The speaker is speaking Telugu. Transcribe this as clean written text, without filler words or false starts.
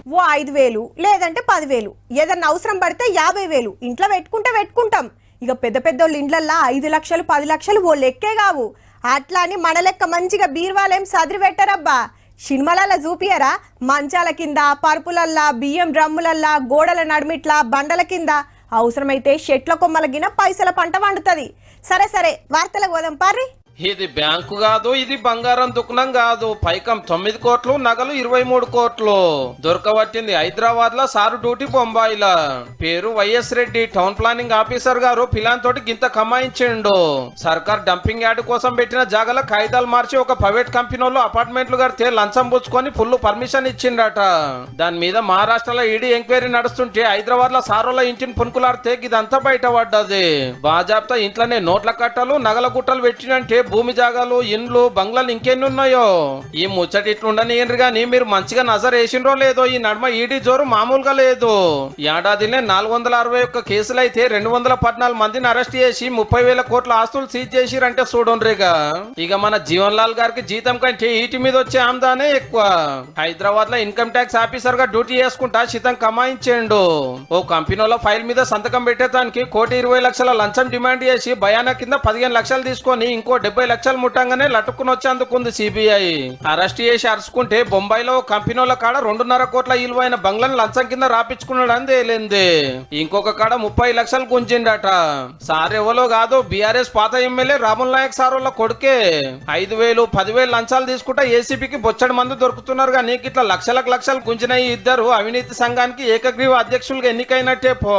ఓ 5,000 లేదంటే 10,000 ఏదన్నా అవసరం పడితే 50,000 ఇంట్లో పెట్టుకుంటాం. ఇక పెద్ద పెద్దోళ్ళ ఇండ్లల్లా 5 లక్షలు 10 లక్షలు ఓ లెక్కే కావు. అట్లా అని మన లెక్క మంచిగా బీర్వాలేం సదిరి పెట్టరబ్బా. సినిమాలల్లా చూపియరా మంచాల కింద, పరుపులల్లా, బియ్యం డ్రమ్ములల్లా, గోడల నడుమిట్లా, బండల కింద, అవసరమైతే చెట్ల కొమ్మల గిన పైసల పంట వండుతుంది. సరే వార్తలకు పోదాం పార్రి. ఇది బ్యాంకు కాదు, ఇది బంగారం దుకాణం కాదు. పైకం 9 కోట్లు, నగలు 23 కోట్లు దొరకబట్టింది హైదరాబాద్ లో సారు డ్యూటీ బొంబాయిలా. పేరు YS Reddy. Town planning officer గారు పిలాన్ తోటి గింత కమాయించిండు. సర్కార్ డంపింగ్ యార్డ్ కోసం పెట్టిన జాగాల కాగితాలు మార్చి ఒక ప్రైవేట్ కంపెనీలో అపార్ట్మెంట్లు కడితే లంచం పుచ్చుకొని ఫుల్ పర్మిషన్ ఇచ్చిండట. దాని మీద మహారాష్ట్రలో ఈడీ ఎంక్వైరీ నడుస్తుంటే హైదరాబాద్ లో సారోల ఇంటిని పునుకులాడితే ఇదంతా బయటపడ్డది. బాజాబ్తా ఇంట్లోనే నోట్ల కట్టలు, నగల గుట్టలు పెట్టినంటే భూమి జాగాలు, ఇండ్లు, బంగ్లాలు ఇంకెన్ని ఉన్నాయో. ఈ ముచ్చటి ఇట్లుండని గాని మీరు మంచిగా నజర్ వేసిండ్రో లేదో, ఈ నడుమ ఈడీ జోరు మామూలుగా లేదు. ఏడాదినే 461 కేసులైతే 214 మందిని అరెస్ట్ చేసి 30,000 కోట్ల ఆస్తులు సీజ్ చేసిరంటే చూడండిగా. ఇక మన జీవన్ లాల్ గారికి జీతం కంటే ఈటి మీద వచ్చే ఆమ్దానే ఎక్కువ. హైదరాబాద్ లో ఇన్కమ్ ట్యాక్స్ ఆఫీసర్ గా డ్యూటీ చేసుకుంటా శితం కమాయించిండు. ఓ కంపెనీలో ఫైల్ మీద సంతకం పెట్టేదానికి 1,20,00,000 లంచం డిమాండ్ చేసి భయాన కింద 15 లక్షలు తీసుకొని ఇంకో 70 లక్షలు ముట్టంగానే లట్టుకుని వచ్చి అందుకుంది సిబిఐ. అరెస్ట్ చేసి అరుచుకుంటే బొంబాయిలో కంపెనీల కాడ 2.5 కోట్ల విలువైన బంగ్లాను లంచం కింద రాపించుకున్నాడని తేలింది. ఇంకొక కాడ 30 లక్షలు గుంజిండట. సార్ ఎవరో కాదు, బీఆర్ఎస్ పాత ఎమ్మెల్యే రాముల్ నాయక్ సార్ వాళ్ళ కొడుకే. 5,000, 10,000 లంచాలు తీసుకుంటా ఏసీబీకి బొచ్చడి మంది దొరుకుతున్నారు. కానీ ఇట్లా లక్షలకు లక్షలు గుంజిన ఇద్దరు అవినీతి సంఘానికి ఏకగ్రీవ అధ్యక్షులుగా ఎన్నికైనట్టే పో.